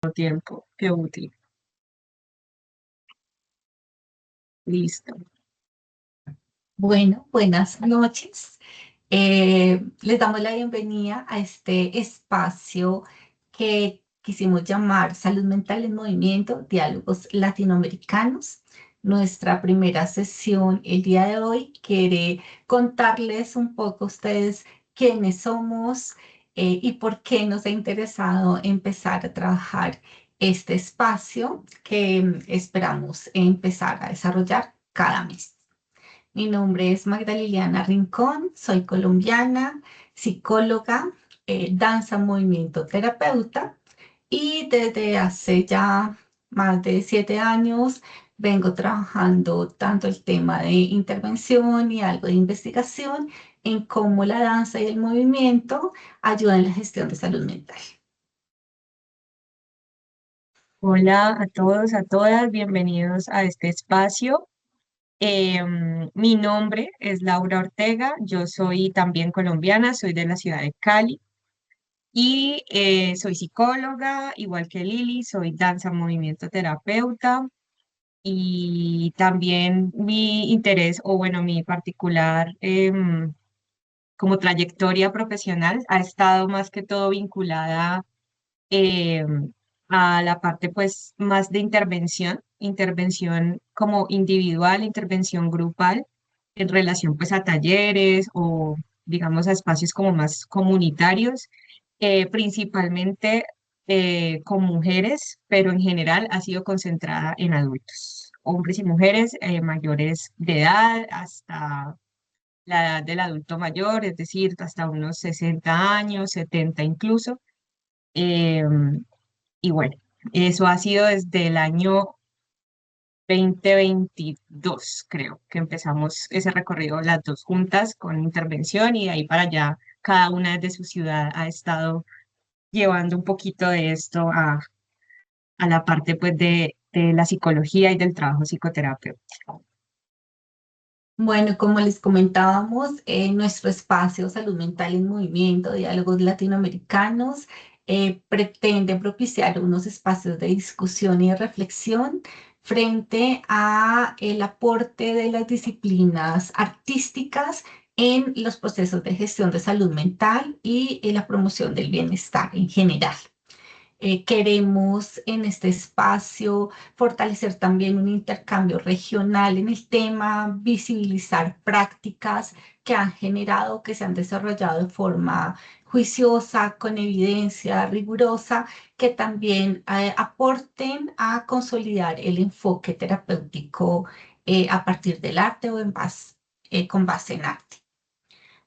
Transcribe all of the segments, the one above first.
Tiempo, qué útil. Listo. Bueno, buenas noches. Les damos la bienvenida a este espacio que quisimos llamar Salud Mental en Movimiento, Diálogos Latinoamericanos. Nuestra primera sesión el día de hoy quiere contarles un poco a ustedes quiénes somos y por qué nos ha interesado empezar a trabajar este espacio que esperamos empezar a desarrollar cada mes. Mi nombre es Magda Liliana Rincón, soy colombiana, psicóloga, danza, movimiento, terapeuta y desde hace ya más de 7 años vengo trabajando tanto el tema de intervención y algo de investigación en cómo la danza y el movimiento ayudan en la gestión de salud mental. Hola a todos, a todas, bienvenidos a este espacio. Mi nombre es Laura Ortega, yo soy también colombiana, soy de la ciudad de Cali y soy psicóloga, igual que Lili, soy danza movimiento terapeuta y también mi interés, o bueno, mi particular como trayectoria profesional ha estado más que todo vinculada eh, a la parte pues más de intervención, intervención como individual, intervención grupal en relación pues a talleres o digamos a espacios como más comunitarios, principalmente con mujeres, pero en general ha sido concentrada en adultos, hombres y mujeres mayores de edad hasta la edad del adulto mayor, es decir, hasta unos 60 años, 70 incluso. Em, y bueno, eso ha sido desde el año 2022, creo, que empezamos ese recorrido las dos juntas con intervención y de ahí para allá cada una desde su ciudad ha estado llevando un poquito de esto a la parte pues de la psicología y del trabajo psicoterapéutico. Bueno, como les comentábamos, nuestro espacio Salud Mental en Movimiento, Diálogos Latinoamericanos, pretende propiciar unos espacios de discusión y de reflexión frente a el aporte de las disciplinas artísticas en los procesos de gestión de salud mental y en la promoción del bienestar en general. Queremos en este espacio fortalecer también un intercambio regional en el tema, visibilizar prácticas que han generado, que se han desarrollado de forma juiciosa, con evidencia rigurosa, que también aporten a consolidar el enfoque terapéutico a partir del arte o con base en arte.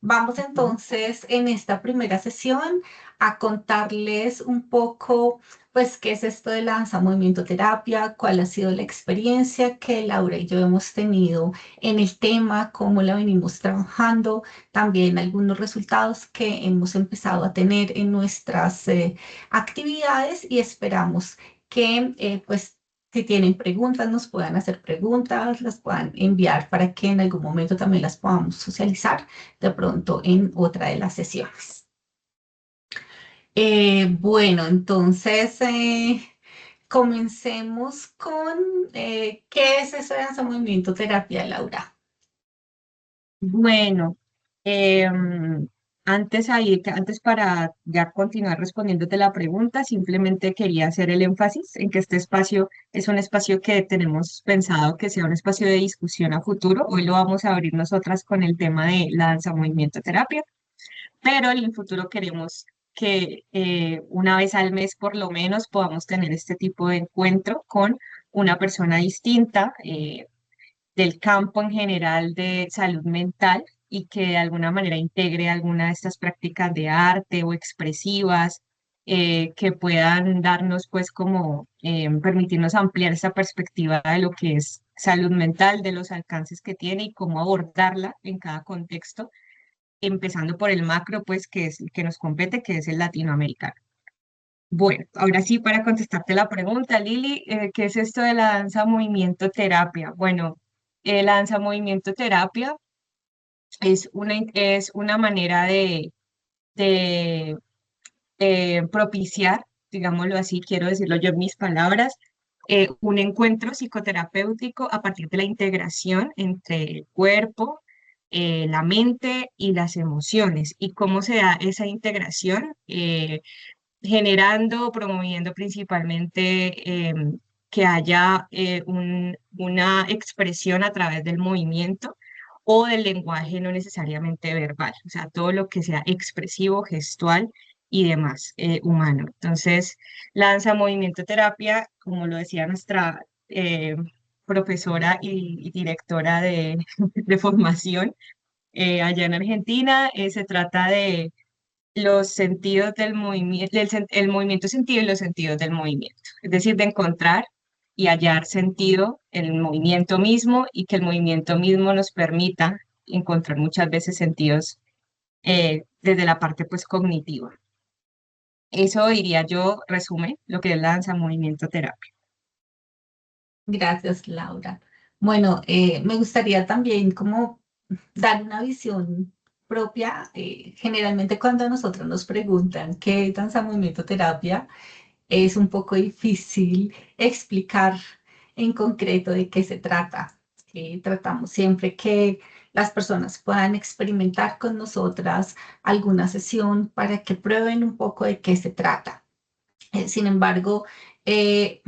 Vamos entonces en esta primera sesión a contarles un poco, pues, qué es esto de la danza movimiento terapia, cuál ha sido la experiencia que Laura y yo hemos tenido en el tema, cómo la venimos trabajando, también algunos resultados que hemos empezado a tener en nuestras actividades y esperamos que, pues, si tienen preguntas, nos puedan hacer preguntas, las puedan enviar para que en algún momento también las podamos socializar de pronto en otra de las sesiones. Bueno, entonces comencemos con ¿qué es eso de danza movimiento terapia, Laura? Bueno, em, antes para ya continuar respondiéndote la pregunta, simplemente quería hacer el énfasis en que este espacio es un espacio que tenemos pensado que sea un espacio de discusión a futuro. Hoy lo vamos a abrir nosotras con el tema de la danza movimiento terapia, pero en el futuro queremos que una vez al mes por lo menos podamos tener este tipo de encuentro con una persona distinta. Del campo en general de salud mental y que de alguna manera integre alguna de estas prácticas de arte o expresivas que puedan darnos pues como permitirnos ampliar esa perspectiva de lo que es salud mental, de los alcances que tiene y cómo abordarla en cada contexto, empezando por el macro pues que es el que nos compete, que es el latinoamericano. Bueno, ahora sí, para contestarte la pregunta, Lili, ¿qué es esto de la danza movimiento terapia? Bueno, la danza movimiento terapia es una manera de propiciar digámoslo así, quiero decirlo yo en mis palabras, un encuentro psicoterapéutico a partir de la integración entre el cuerpo, la mente y las emociones. ¿Y cómo se da esa integración? Generando, promoviendo principalmente que haya una expresión a través del movimiento o del lenguaje no necesariamente verbal, o sea, todo lo que sea expresivo, gestual y demás humano. Entonces, la danza movimiento terapia, como lo decía nuestra profesora y directora de, de formación allá en Argentina, se trata de los sentidos del movimiento, el movimiento sentido y los sentidos del movimiento. Es decir, de encontrar y hallar sentido en el movimiento mismo y que el movimiento mismo nos permita encontrar muchas veces sentidos desde la parte pues cognitiva. Eso diría yo, resume lo que es la danza movimiento terapia. Gracias, Laura. Bueno, me gustaría también como dar una visión propia. Generalmente cuando a nosotros nos preguntan qué es danza movimiento terapia, es un poco difícil explicar en concreto de qué se trata. Tratamos siempre que las personas puedan experimentar con nosotras alguna sesión para que prueben un poco de qué se trata. Sin embargo, eh,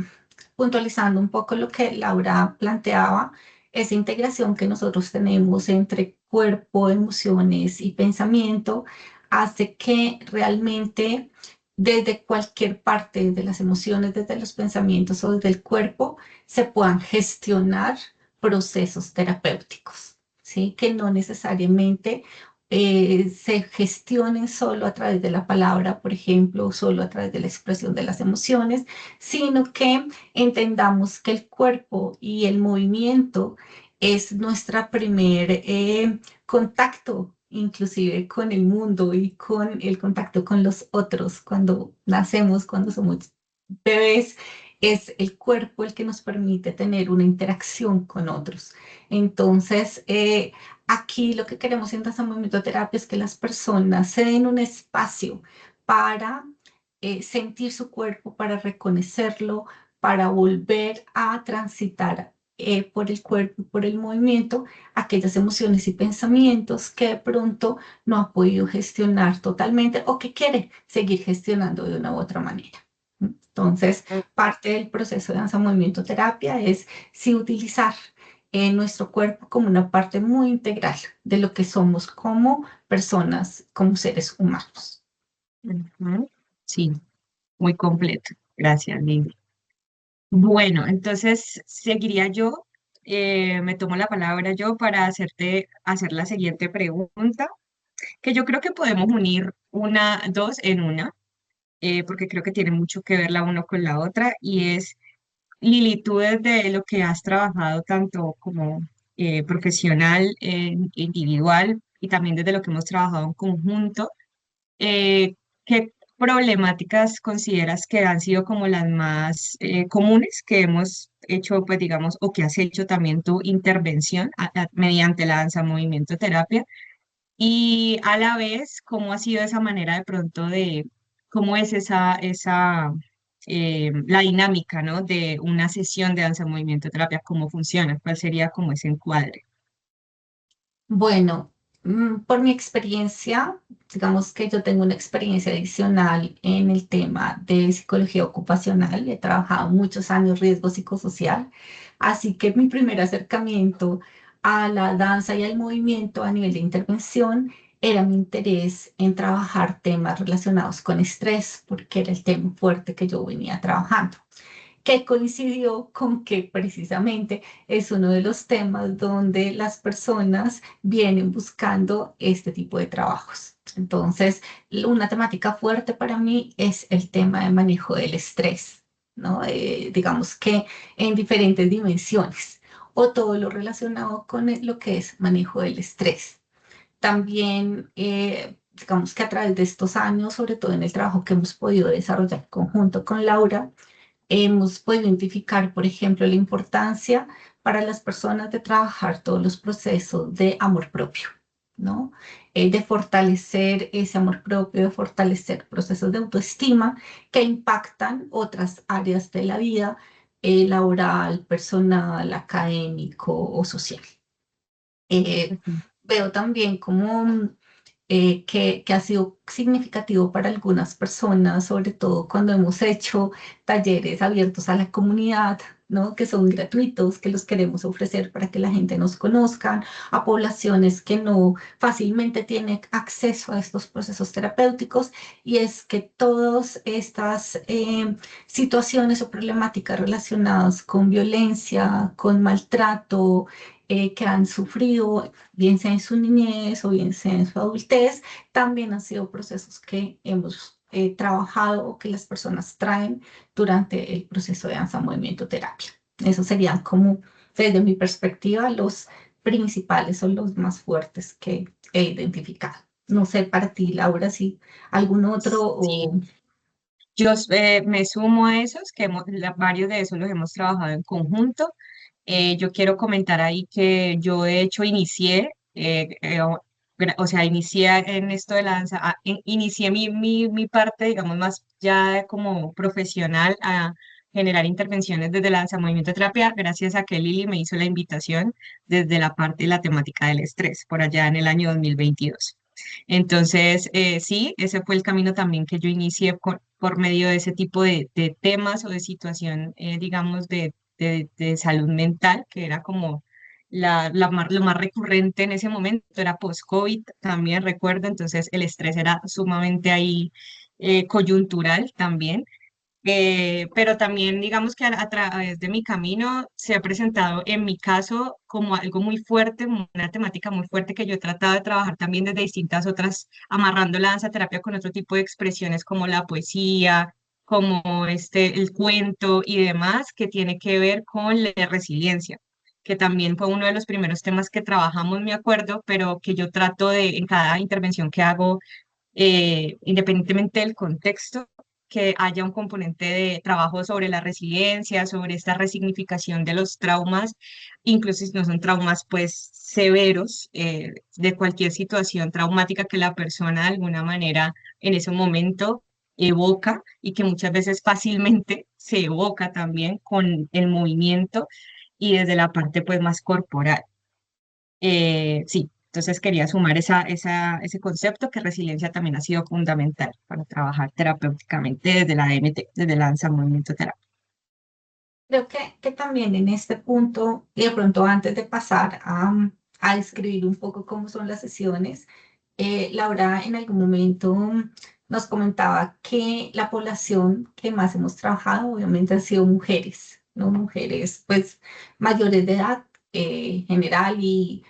puntualizando un poco lo que Laura planteaba, esa integración que nosotros tenemos entre cuerpo, emociones y pensamiento hace que realmente desde cualquier parte de las emociones, desde los pensamientos o desde el cuerpo, se puedan gestionar procesos terapéuticos, ¿sí? Que no necesariamente se gestionen solo a través de la palabra, por ejemplo, o solo a través de la expresión de las emociones, sino que entendamos que el cuerpo y el movimiento es nuestra primer contacto, inclusive con el mundo y con el contacto con los otros. Cuando nacemos, cuando somos bebés, es el cuerpo el que nos permite tener una interacción con otros. Entonces, aquí lo que queremos en Danza Movimiento Terapia es que las personas se den un espacio para sentir su cuerpo, para reconocerlo, para volver a transitar por el cuerpo y por el movimiento aquellas emociones y pensamientos que de pronto no ha podido gestionar totalmente o que quiere seguir gestionando de una u otra manera. Entonces, parte del proceso de danza movimiento terapia es sí utilizar nuestro cuerpo como una parte muy integral de lo que somos como personas, como seres humanos. Ujú. Sí, muy completo. Gracias, Lili. Bueno, entonces seguiría yo, me tomo la palabra yo para hacer la siguiente pregunta, que yo creo que podemos unir dos en una, porque creo que tiene mucho que ver la una con la otra, y es, Lili, tú desde lo que has trabajado tanto como profesional, individual, y también desde lo que hemos trabajado en conjunto, ¿qué problemáticas consideras que han sido como las más comunes que hemos hecho, pues digamos, o que has hecho también tu intervención mediante la danza movimiento terapia? Y a la vez, ¿cómo ha sido esa manera de pronto de, cómo es la dinámica, ¿no? De una sesión de danza movimiento terapia, cómo funciona, cuál sería como ese encuadre? Bueno, por mi experiencia, digamos que yo tengo una experiencia adicional en el tema de psicología ocupacional. He trabajado muchos años riesgo psicosocial, así que mi primer acercamiento a la danza y al movimiento a nivel de intervención era mi interés en trabajar temas relacionados con estrés, porque era el tema fuerte que yo venía trabajando, que coincidió con que precisamente es uno de los temas donde las personas vienen buscando este tipo de trabajos. Entonces, una temática fuerte para mí es el tema de manejo del estrés, ¿no? Digamos que en diferentes dimensiones o todo lo relacionado con lo que es manejo del estrés. También, digamos que a través de estos años, sobre todo en el trabajo que hemos podido desarrollar en conjunto con Laura, hemos podido identificar, por ejemplo, la importancia para las personas de trabajar todos los procesos de amor propio. ¿no? De fortalecer ese amor propio, de fortalecer procesos de autoestima que impactan otras áreas de la vida, laboral, personal, académico o social. Eh, Ujú. Veo también como que ha sido significativo para algunas personas, sobre todo cuando hemos hecho talleres abiertos a la comunidad, ¿no? Que son gratuitos, que los queremos ofrecer para que la gente nos conozca, a poblaciones que no fácilmente tienen acceso a estos procesos terapéuticos, y es que todas estas situaciones o problemáticas relacionadas con violencia, con maltrato, que han sufrido bien sea en su niñez o bien sea en su adultez, también han sido procesos que hemos trabajado o que las personas traen durante el proceso de danza movimiento terapia. Esos serían como, desde mi perspectiva, los principales o los más fuertes que he identificado. No sé para ti, Laura, si algún otro o... Sí. Yo me sumo a esos, que varios de esos los hemos trabajado en conjunto. Yo quiero comentar ahí que yo de hecho inicié, o sea, inicié en esto de la danza, inicié mi parte, digamos, más ya como profesional a generar intervenciones desde la danza movimiento terapia, gracias a que Lili me hizo la invitación desde la parte de la temática del estrés, por allá en el año 2022. Entonces, sí, ese fue el camino también que yo inicié por medio de ese tipo de temas o de situación, digamos, de salud mental, que era como lo más recurrente en ese momento, era post-COVID, también recuerdo, entonces el estrés era sumamente ahí coyuntural también. Pero también digamos que a través de mi camino se ha presentado en mi caso como algo muy fuerte, una temática muy fuerte que yo he tratado de trabajar también desde distintas otras, amarrando la danza terapia con otro tipo de expresiones como la poesía, como el cuento y demás, que tiene que ver con la resiliencia, que también fue uno de los primeros temas que trabajamos, me acuerdo, pero que yo trato de en cada intervención que hago, independientemente del contexto, que haya un componente de trabajo sobre la resiliencia, sobre esta resignificación de los traumas, incluso si no son traumas pues severos, de cualquier situación traumática que la persona de alguna manera en ese momento evoca y que muchas veces fácilmente se evoca también con el movimiento y desde la parte pues más corporal. Sí, entonces quería sumar ese concepto que resiliencia también ha sido fundamental para trabajar terapéuticamente desde la DMT, desde la danza movimiento terapia. Creo que también en este punto, y de pronto antes de pasar a describir un poco cómo son las sesiones, Laura en algún momento nos comentaba que la población que más hemos trabajado obviamente han sido mujeres, ¿no? Mujeres pues mayores de edad general y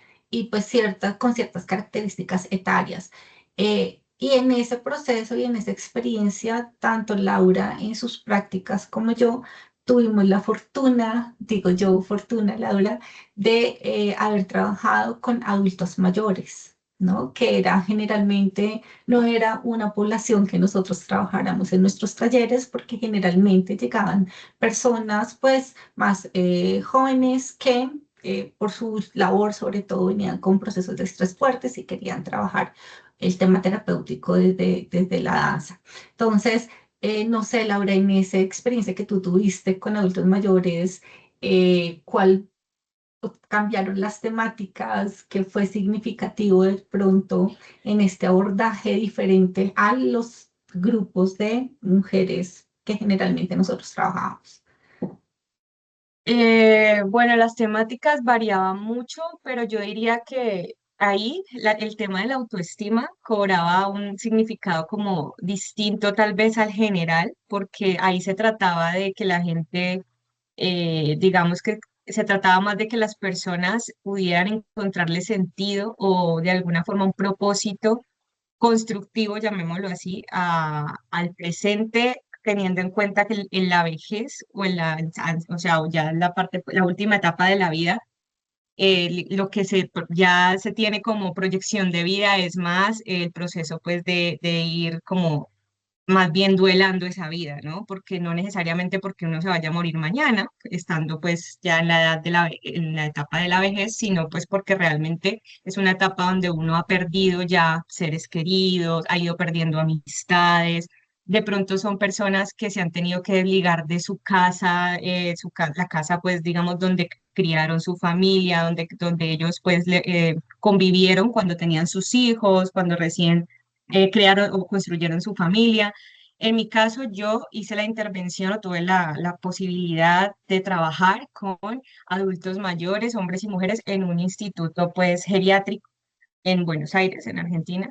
pues con ciertas características etarias. Y en ese proceso y en esa experiencia, tanto Laura en sus prácticas como yo, tuvimos la fortuna, digo yo, fortuna, Laura, de haber trabajado con adultos mayores, ¿no? Que era generalmente, no era una población que nosotros trabajáramos en nuestros talleres, porque generalmente llegaban personas, pues, más jóvenes que... por su labor, sobre todo, venían con procesos de estrés fuertes y querían trabajar el tema terapéutico desde la danza. Entonces, no sé, Laura, en esa experiencia que tú tuviste con adultos mayores, ¿cuál cambiaron las temáticas? ¿Qué fue significativo de pronto en este abordaje diferente a los grupos de mujeres que generalmente nosotros trabajamos? Bueno, las temáticas variaban mucho, pero yo diría que ahí el tema de la autoestima cobraba un significado como distinto tal vez al general, porque ahí se trataba de que la gente, digamos que se trataba más de que las personas pudieran encontrarle sentido o de alguna forma un propósito constructivo, llamémoslo así, al presente, teniendo en cuenta que en la vejez o o sea, o ya en la parte, la última etapa de la vida, lo que ya se tiene como proyección de vida es más el proceso pues de ir como más bien duelando esa vida, ¿no? Porque no necesariamente porque uno se vaya a morir mañana, estando pues ya en la edad de en la etapa de la vejez, sino pues porque realmente es una etapa donde uno ha perdido ya seres queridos, ha ido perdiendo amistades. De pronto son personas que se han tenido que desligar de su casa, la casa pues digamos donde criaron su familia, donde ellos pues convivieron cuando tenían sus hijos, cuando recién crearon o construyeron su familia. En mi caso, yo hice la intervención o tuve la posibilidad de trabajar con adultos mayores, hombres y mujeres, en un instituto pues geriátrico en Buenos Aires, en Argentina.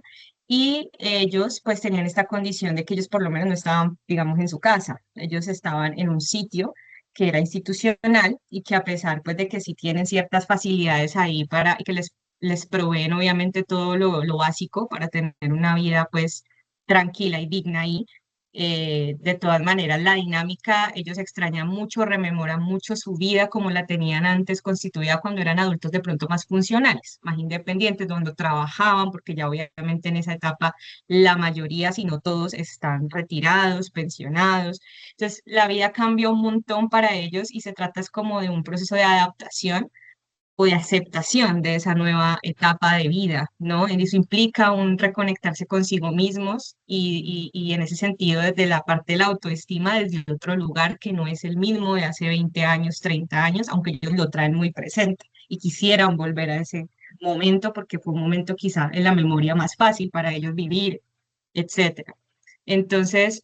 Y ellos pues tenían esta condición de que ellos por lo menos no estaban, digamos, en su casa. Ellos estaban en un sitio que era institucional y que a pesar pues de que sí tienen ciertas facilidades ahí para que les proveen obviamente todo lo básico para tener una vida pues tranquila y digna ahí. De todas maneras, la dinámica, ellos extrañan mucho, rememoran mucho su vida como la tenían antes, constituida cuando eran adultos de pronto más funcionales, más independientes, donde trabajaban, porque ya obviamente en esa etapa la mayoría, si no todos, están retirados, pensionados. Entonces, la vida cambia un montón para ellos y se trata es como de un proceso de adaptación o de aceptación de esa nueva etapa de vida, ¿no? Y eso implica un reconectarse consigo mismos y en ese sentido desde la parte de la autoestima, desde otro lugar que no es el mismo de hace 20 años, 30 años, aunque ellos lo traen muy presente y quisieran volver a ese momento porque fue un momento quizá en la memoria más fácil para ellos vivir, etcétera. Entonces,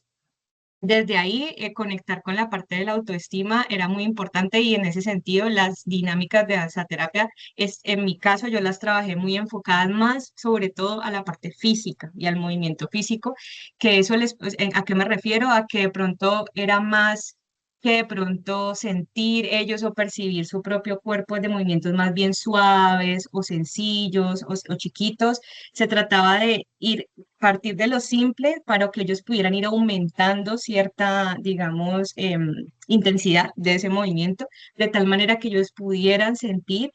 desde ahí, conectar con la parte de la autoestima era muy importante y en ese sentido las dinámicas de danza terapia, en mi caso yo las trabajé muy enfocadas más sobre todo a la parte física y al movimiento físico, que eso pues, ¿a qué me refiero? A que de pronto era más que de pronto sentir ellos o percibir su propio cuerpo de movimientos más bien suaves o sencillos o chiquitos. Se trataba de ir partir de lo simple para que ellos pudieran ir aumentando cierta, digamos, intensidad de ese movimiento, de tal manera que ellos pudieran sentir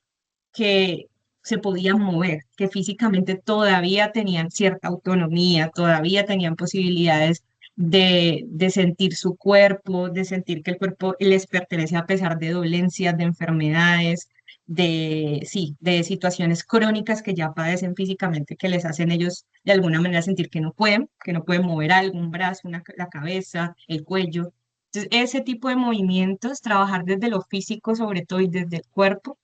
que se podían mover, que físicamente todavía tenían cierta autonomía, todavía tenían posibilidades de sentir su cuerpo, de sentir que el cuerpo les pertenece a pesar de dolencias, de enfermedades, sí, de situaciones crónicas que ya padecen físicamente, que les hacen ellos de alguna manera sentir que no pueden mover algún brazo, la cabeza, el cuello. Entonces, ese tipo de movimientos, trabajar desde lo físico sobre todo y desde el cuerpo,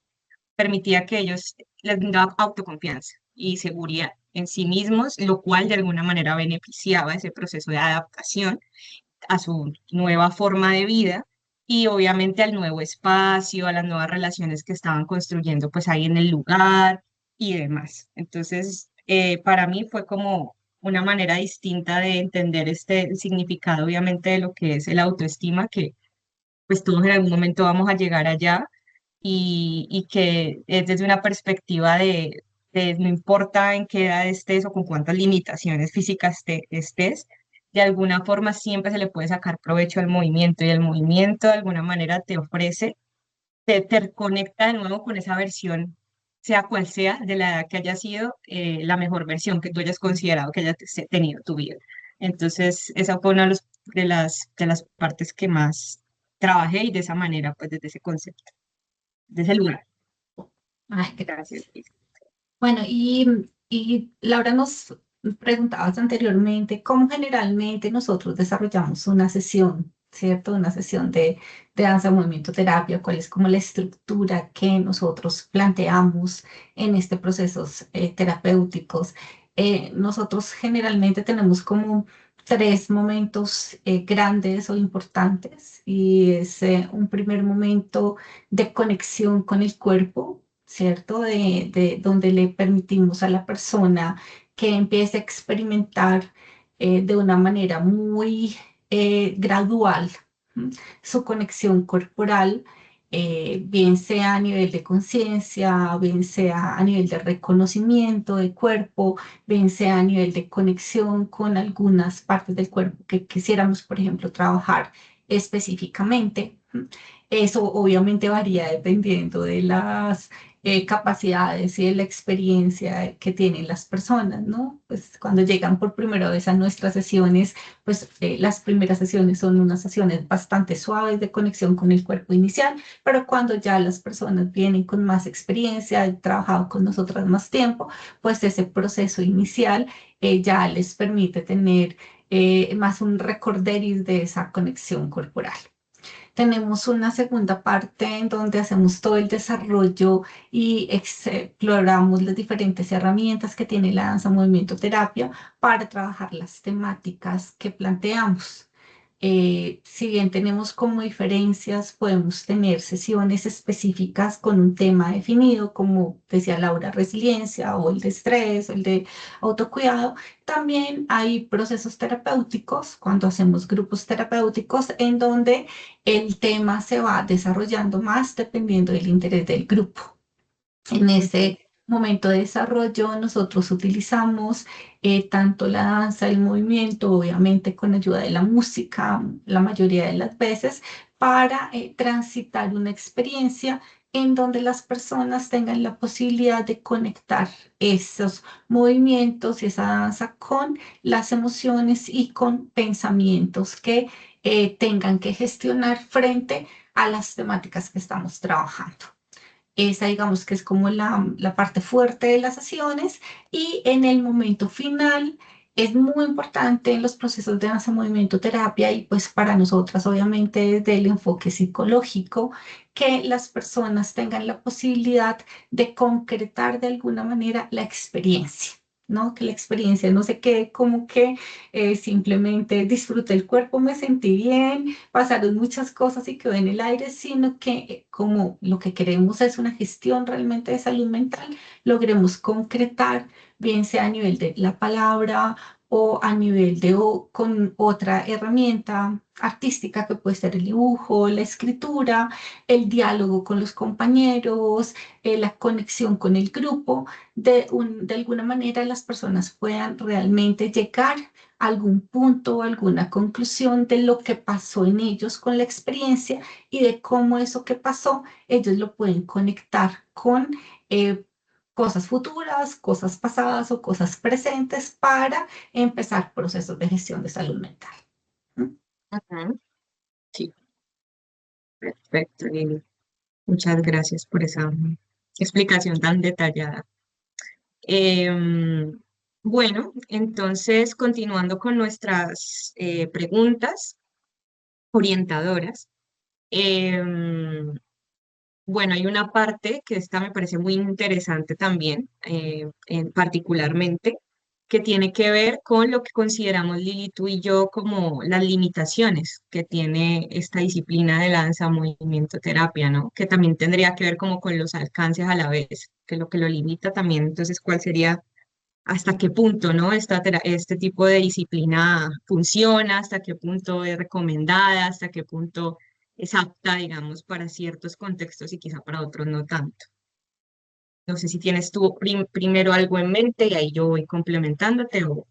permitía que ellos les daba autoconfianza y seguridad en sí mismos, lo cual de alguna manera beneficiaba ese proceso de adaptación a su nueva forma de vida y obviamente al nuevo espacio, a las nuevas relaciones que estaban construyendo pues ahí en el lugar y demás. Entonces, para mí fue como una manera distinta de entender el significado obviamente de lo que es el autoestima, que pues todos en algún momento vamos a llegar allá y que es desde una perspectiva de no importa en qué edad estés o con cuántas limitaciones físicas estés, de alguna forma siempre se le puede sacar provecho al movimiento y el movimiento de alguna manera te ofrece, te conecta de nuevo con esa versión, sea cual sea, de la edad que haya sido la mejor versión que tú hayas considerado que hayas tenido tu vida. Entonces, esa fue una de las partes que más trabajé y de esa manera, pues desde ese concepto, desde el lugar. Ay, Gracias, gracias. Luis. Bueno, y Laura nos preguntabas anteriormente cómo generalmente nosotros desarrollamos una sesión, ¿cierto? Una sesión de danza, movimiento, terapia, cuál es como la estructura que nosotros planteamos en este procesos terapéuticos. Nosotros generalmente tenemos como tres momentos grandes o importantes y es un primer momento de conexión con el cuerpo, ¿cierto? De donde le permitimos a la persona que empiece a experimentar de una manera muy gradual, ¿m? Su conexión corporal, bien sea a nivel de conciencia, bien sea a nivel de reconocimiento de cuerpo, bien sea a nivel de conexión con algunas partes del cuerpo que quisiéramos, por ejemplo, trabajar específicamente. Eso obviamente varía dependiendo de las capacidades y de la experiencia que tienen las personas, ¿no? Pues cuando llegan por primera vez a nuestras sesiones, pues las primeras sesiones son unas sesiones bastante suaves de conexión con el cuerpo inicial, pero cuando ya las personas vienen con más experiencia, han trabajado con nosotras más tiempo, pues ese proceso inicial ya les permite tener más un recorderis de esa conexión corporal. Tenemos una segunda parte en donde hacemos todo el desarrollo y exploramos las diferentes herramientas que tiene la danza movimiento terapia para trabajar las temáticas que planteamos. Si bien tenemos como diferencias, podemos tener sesiones específicas con un tema definido, como decía Laura, resiliencia o el de estrés, o el de autocuidado. También hay procesos terapéuticos, cuando hacemos grupos terapéuticos, en donde el tema se va desarrollando más dependiendo del interés del grupo. En Ujú. ese momento de desarrollo, nosotros utilizamos tanto la danza, el movimiento, obviamente con ayuda de la música, la mayoría de las veces, para transitar una experiencia en donde las personas tengan la posibilidad de conectar esos movimientos y esa danza con las emociones y con pensamientos que tengan que gestionar frente a las temáticas que estamos trabajando. Esa, digamos que es como la parte fuerte de las sesiones y en el momento final es muy importante en los procesos de danza movimiento terapia y pues para nosotras obviamente desde el enfoque psicológico que las personas tengan la posibilidad de concretar de alguna manera la experiencia. ¿No? Que la experiencia no se quede como que simplemente disfruté el cuerpo, me sentí bien, pasaron muchas cosas y quedó en el aire, sino que como lo que queremos es una gestión realmente de salud mental, logremos concretar, bien sea a nivel de la palabra o a nivel de con otra herramienta artística que puede ser el dibujo, la escritura, el diálogo con los compañeros, la conexión con el grupo, de alguna manera las personas puedan realmente llegar algún punto, alguna conclusión de lo que pasó en ellos con la experiencia y de cómo eso que pasó, ellos lo pueden conectar con cosas futuras, cosas pasadas o cosas presentes para empezar procesos de gestión de salud mental. ¿Mm? Ujú. Sí, perfecto, Lili. Muchas gracias por esa explicación tan detallada. Em, bueno, entonces continuando con nuestras preguntas orientadoras. em, bueno, hay una parte que esta me parece muy interesante también, particularmente, que tiene que ver con lo que consideramos Lili, tú y yo como las limitaciones que tiene esta disciplina de danza, movimiento, terapia, ¿no? Que también tendría que ver como con los alcances a la vez, que lo limita también, entonces, ¿cuál sería, hasta qué punto, ¿no? Este tipo de disciplina funciona, hasta qué punto es recomendada, hasta qué punto es apta, digamos, para ciertos contextos y quizá para otros no tanto. No sé si tienes tú primero algo en mente y ahí yo voy complementándote o...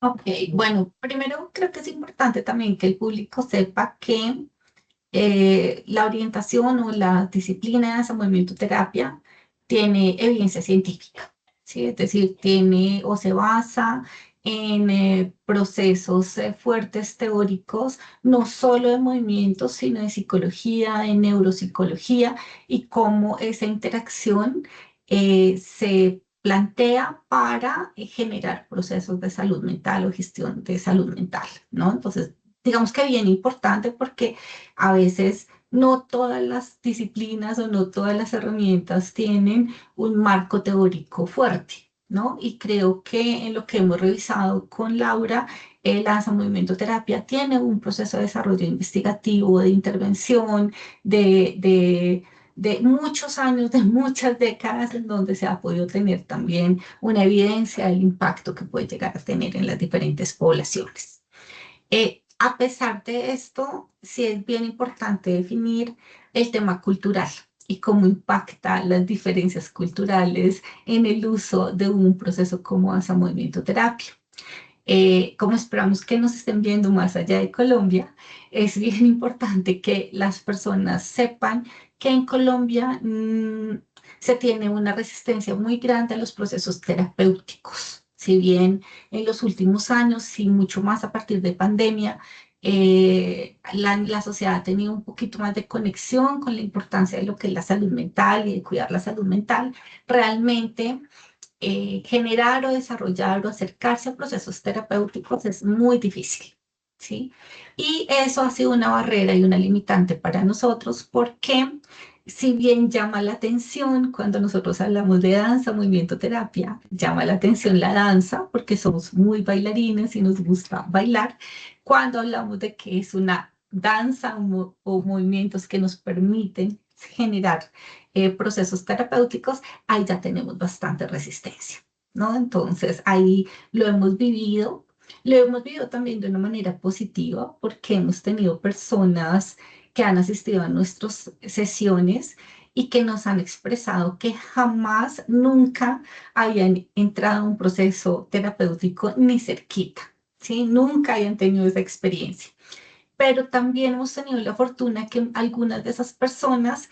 Ok, bueno, primero creo que es importante también que el público sepa que la orientación o la disciplina de ese movimiento terapia tiene evidencia científica, ¿sí? Es decir, tiene o se basa en procesos fuertes teóricos, no solo de movimientos, sino de psicología, de neuropsicología y cómo esa interacción se plantea para generar procesos de salud mental o gestión de salud mental, ¿no? Entonces, digamos que bien importante porque a veces no todas las disciplinas o no todas las herramientas tienen un marco teórico fuerte, ¿no? Y creo que en lo que hemos revisado con Laura, el danza movimiento terapia tiene un proceso de desarrollo investigativo, de intervención, de muchos años, de muchas décadas, en donde se ha podido tener también una evidencia del impacto que puede llegar a tener en las diferentes poblaciones. A pesar de esto, sí es bien importante definir el tema cultural y cómo impacta las diferencias culturales en el uso de un proceso como danza movimiento terapia. Como esperamos que nos estén viendo más allá de Colombia, es bien importante que las personas sepan que en Colombia se tiene una resistencia muy grande a los procesos terapéuticos. Si bien en los últimos años y mucho más a partir de pandemia, la sociedad ha tenido un poquito más de conexión con la importancia de lo que es la salud mental y de cuidar la salud mental, realmente generar o desarrollar o acercarse a procesos terapéuticos es muy difícil, ¿sí? Y eso ha sido una barrera y una limitante para nosotros porque si bien llama la atención cuando nosotros hablamos de danza, movimiento, terapia, llama la atención la danza porque somos muy bailarines y nos gusta bailar, cuando hablamos de que es una danza o movimientos que nos permiten generar procesos terapéuticos, ahí ya tenemos bastante resistencia, ¿no? Entonces, ahí lo hemos vivido también de una manera positiva porque hemos tenido personas que han asistido a nuestras sesiones y que nos han expresado que jamás, nunca habían entrado a un proceso terapéutico ni cerquita, ¿sí? Nunca hayan tenido esa experiencia. Pero también hemos tenido la fortuna que algunas de esas personas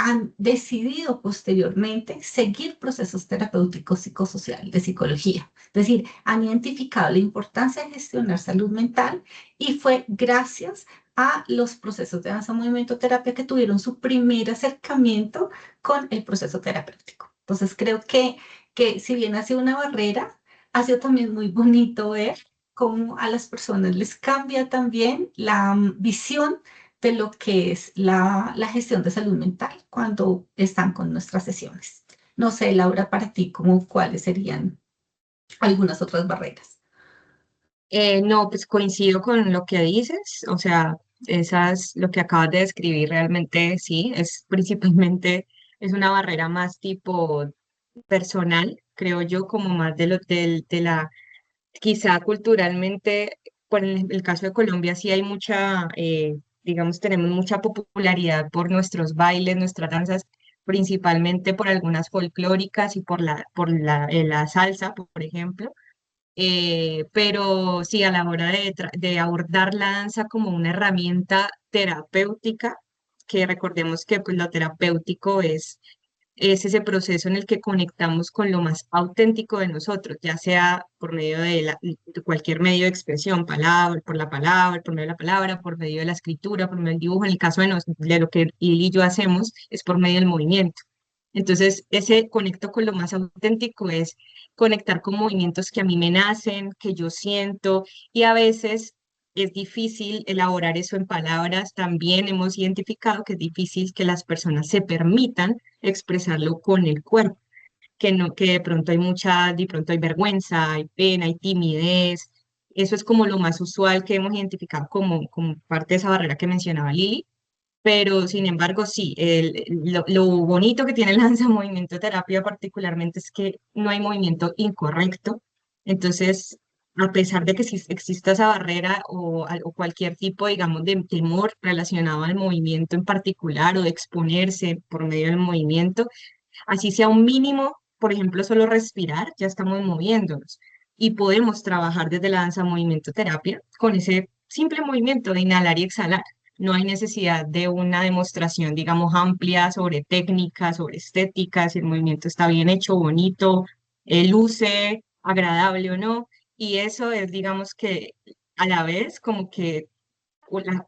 han decidido posteriormente seguir procesos terapéuticos psicosociales de psicología. Es decir, han identificado la importancia de gestionar salud mental y fue gracias a los procesos de danza movimiento terapia que tuvieron su primer acercamiento con el proceso terapéutico. Entonces creo que si bien ha sido una barrera, ha sido también muy bonito ver cómo a las personas les cambia también la visión de lo que es la gestión de salud mental cuando están con nuestras sesiones. No sé, Laura, para ti, ¿cómo cuáles serían algunas otras barreras? No, pues coincido con lo que dices, o sea, esas, lo que acabas de describir realmente sí, es principalmente, es una barrera más tipo personal, creo yo, como más de la, quizá culturalmente, por el caso de Colombia sí hay mucha, digamos, tenemos mucha popularidad por nuestros bailes, nuestras danzas, principalmente por algunas folclóricas y la salsa, por ejemplo, pero sí, a la hora de abordar la danza como una herramienta terapéutica, que recordemos que pues, lo terapéutico es ese proceso en el que conectamos con lo más auténtico de nosotros, ya sea por medio de cualquier medio de expresión, palabra, por medio de la palabra, por medio de la escritura, por medio del dibujo. En el caso de lo que Lili y yo hacemos, es por medio del movimiento. Entonces, ese conecto con lo más auténtico es conectar con movimientos que a mí me nacen, que yo siento, y a veces es difícil elaborar eso en palabras. También hemos identificado que es difícil que las personas se permitan expresarlo con el cuerpo, que no, que de pronto hay vergüenza, hay pena, hay timidez. Eso es como lo más usual que hemos identificado como parte de esa barrera que mencionaba Lili, pero sin embargo, sí, lo bonito que tiene el danza movimiento terapia particularmente es que no hay movimiento incorrecto. Entonces, a pesar de que exista esa barrera o cualquier tipo, digamos, de temor relacionado al movimiento en particular o de exponerse por medio del movimiento, así sea un mínimo, por ejemplo, solo respirar, ya estamos moviéndonos. Y podemos trabajar desde la danza movimiento terapia con ese simple movimiento de inhalar y exhalar. No hay necesidad de una demostración, digamos, amplia sobre técnicas, sobre estética, si el movimiento está bien hecho, bonito, luce, agradable o no. Y eso es, digamos que a la vez como que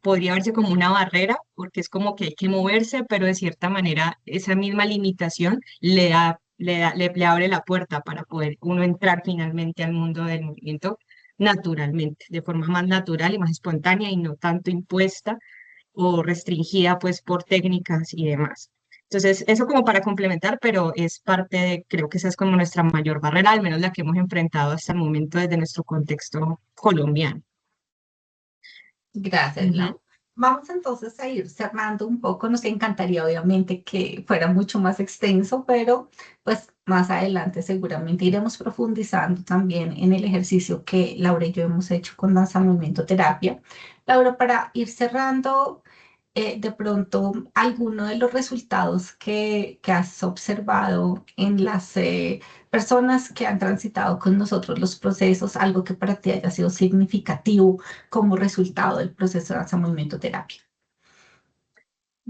podría verse como una barrera, porque es como que hay que moverse, pero de cierta manera esa misma limitación le abre la puerta para poder uno entrar finalmente al mundo del movimiento naturalmente, de forma más natural y más espontánea y no tanto impuesta o restringida pues por técnicas y demás. Entonces, eso como para complementar, pero es parte de, creo que esa es como nuestra mayor barrera, al menos la que hemos enfrentado hasta el momento desde nuestro contexto colombiano. Gracias, Ujú. Lau. Vamos entonces a ir cerrando un poco. Nos encantaría, obviamente, que fuera mucho más extenso, pero pues más adelante seguramente iremos profundizando también en el ejercicio que Laura y yo hemos hecho con danza movimiento terapia. Laura, para ir cerrando, de pronto, alguno de los resultados que has observado en las personas que han transitado con nosotros los procesos, algo que para ti haya sido significativo como resultado del proceso de danza movimiento terapia.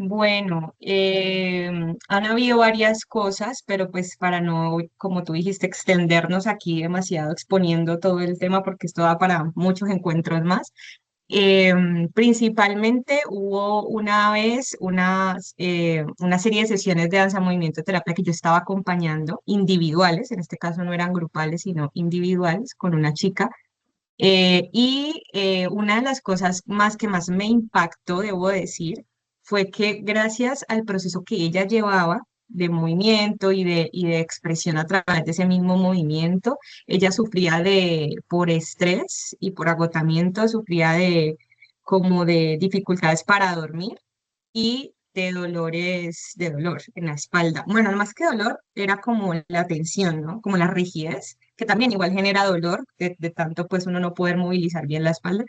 Bueno, han habido varias cosas, pero pues para no, como tú dijiste, extendernos aquí demasiado exponiendo todo el tema, porque esto da para muchos encuentros más. Principalmente hubo una vez una serie de sesiones de danza movimiento terapia que yo estaba acompañando, individuales, en este caso no eran grupales, sino individuales, con una chica. Una de las cosas más que más me impactó, debo decir, fue que gracias al proceso que ella llevaba de movimiento y de expresión a través de ese mismo movimiento, ella sufría por estrés y por agotamiento, sufría como de dificultades para dormir y de dolores, de dolor en la espalda. Bueno, no más que dolor, era como la tensión, ¿no? Como la rigidez, que también igual genera dolor, de tanto pues uno no poder movilizar bien la espalda.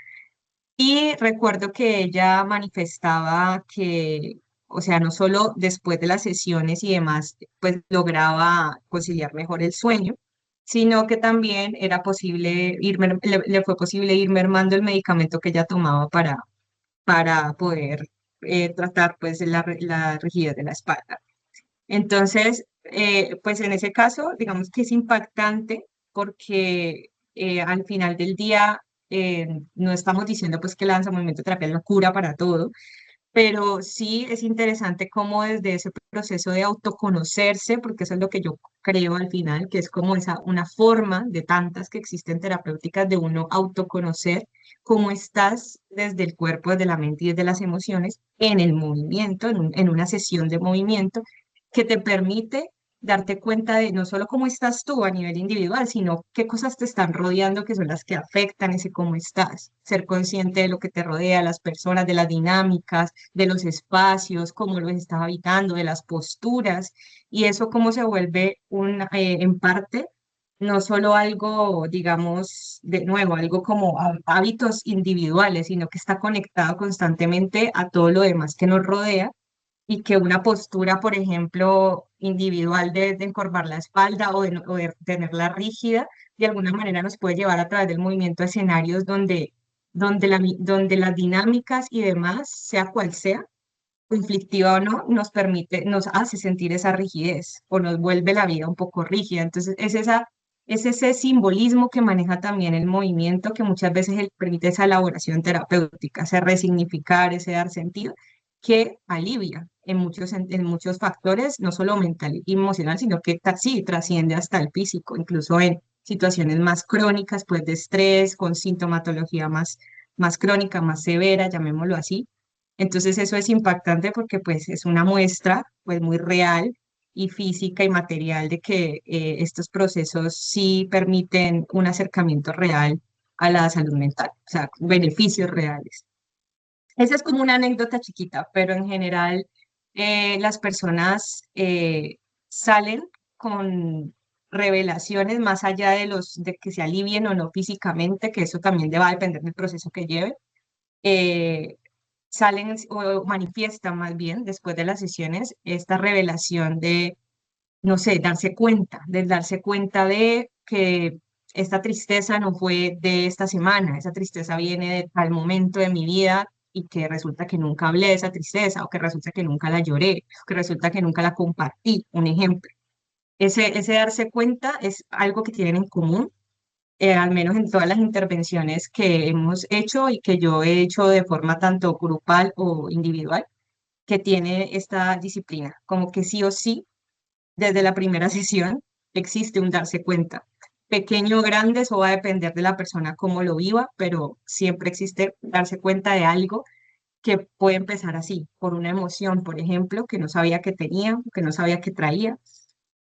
Y recuerdo que ella manifestaba que, o sea, no solo después de las sesiones y demás, pues lograba conciliar mejor el sueño, sino que también era posible le fue posible ir mermando el medicamento que ella tomaba para poder tratar pues la rigidez de la espalda. Entonces, pues en ese caso, digamos que es impactante porque al final del día no estamos diciendo pues que la danza movimiento terapia es la cura para todo, pero sí es interesante cómo desde ese proceso de autoconocerse, porque eso es lo que yo creo al final, que es como una forma de tantas que existen terapéuticas de uno autoconocer cómo estás desde el cuerpo, desde la mente y desde las emociones en el movimiento, en una sesión de movimiento que te permite darte cuenta de no solo cómo estás tú a nivel individual, sino qué cosas te están rodeando que son las que afectan ese cómo estás. Ser consciente de lo que te rodea, las personas, de las dinámicas, de los espacios, cómo los estás habitando, de las posturas, y eso cómo se vuelve en parte no solo algo, digamos, de nuevo, algo como hábitos individuales, sino que está conectado constantemente a todo lo demás que nos rodea y que una postura, por ejemplo, individual de encorvar la espalda o de tenerla rígida, de alguna manera nos puede llevar a través del movimiento a escenarios donde las dinámicas y demás, sea cual sea, conflictiva o no, nos hace sentir esa rigidez o nos vuelve la vida un poco rígida. Entonces, es ese simbolismo que maneja también el movimiento que muchas veces permite esa elaboración terapéutica, ese resignificar, ese dar sentido, que alivia en muchos factores, no solo mental y emocional, sino que sí trasciende hasta el físico, incluso en situaciones más crónicas, pues de estrés, con sintomatología más crónica, más severa, llamémoslo así. Entonces eso es impactante porque pues es una muestra pues muy real y física y material de que estos procesos sí permiten un acercamiento real a la salud mental, o sea, beneficios reales. Esa es como una anécdota chiquita, pero en general las personas salen con revelaciones más allá de que se alivien o no físicamente, que eso también va a depender del proceso que lleven. eh, Salen o manifiestan más bien después de las sesiones esta revelación de, no sé, darse cuenta de que esta tristeza no fue de esta semana, esa tristeza viene de tal momento de mi vida y que resulta que nunca hablé de esa tristeza o que resulta que nunca la lloré, o que resulta que nunca la compartí, un ejemplo. Ese darse cuenta es algo que tienen en común al menos en todas las intervenciones que hemos hecho y que yo he hecho de forma tanto grupal o individual, que tiene esta disciplina, como que sí o sí, desde la primera sesión existe un darse cuenta. Pequeño o grande, eso va a depender de la persona cómo lo viva, pero siempre existe darse cuenta de algo que puede empezar así, por una emoción, por ejemplo, que no sabía que tenía, que no sabía que traía,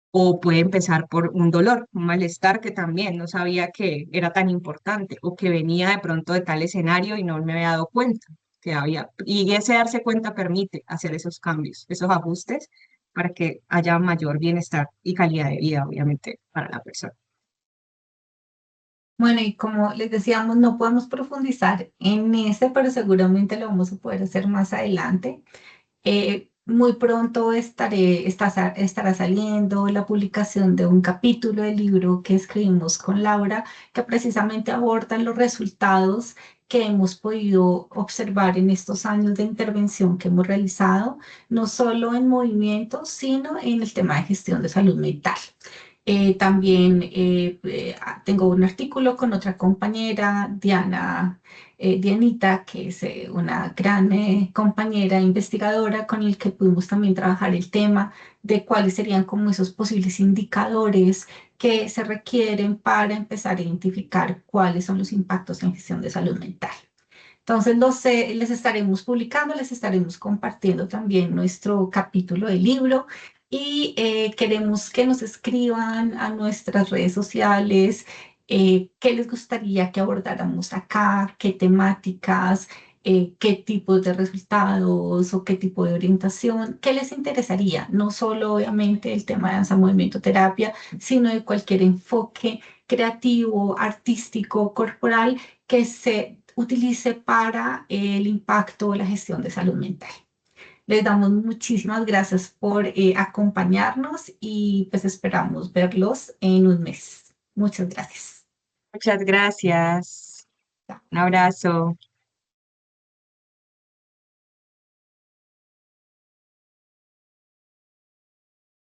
o puede empezar por un dolor, un malestar que también no sabía que era tan importante o que venía de pronto de tal escenario y no me había dado cuenta que había. Y ese darse cuenta permite hacer esos cambios, esos ajustes para que haya mayor bienestar y calidad de vida, obviamente, para la persona. Bueno, y como les decíamos, no podemos profundizar en ese, pero seguramente lo vamos a poder hacer más adelante. Muy pronto estará saliendo la publicación de un capítulo del libro que escribimos con Laura, que precisamente aborda los resultados que hemos podido observar en estos años de intervención que hemos realizado, no solo en movimientos, sino en el tema de gestión de salud mental. También tengo un artículo con otra compañera, Dianita, que es una gran compañera investigadora con el que pudimos también trabajar el tema de cuáles serían como esos posibles indicadores que se requieren para empezar a identificar cuáles son los impactos en gestión de salud mental. Entonces, les estaremos publicando, les estaremos compartiendo también nuestro capítulo del libro y queremos que nos escriban a nuestras redes sociales qué les gustaría que abordáramos acá, qué temáticas, qué tipos de resultados o qué tipo de orientación, qué les interesaría, no solo obviamente el tema de danza, movimiento, terapia, sino de cualquier enfoque creativo, artístico, corporal que se utilice para el impacto o la gestión de salud mental. Les damos muchísimas gracias por acompañarnos y pues esperamos verlos en un mes. Muchas gracias. Muchas gracias. Un abrazo.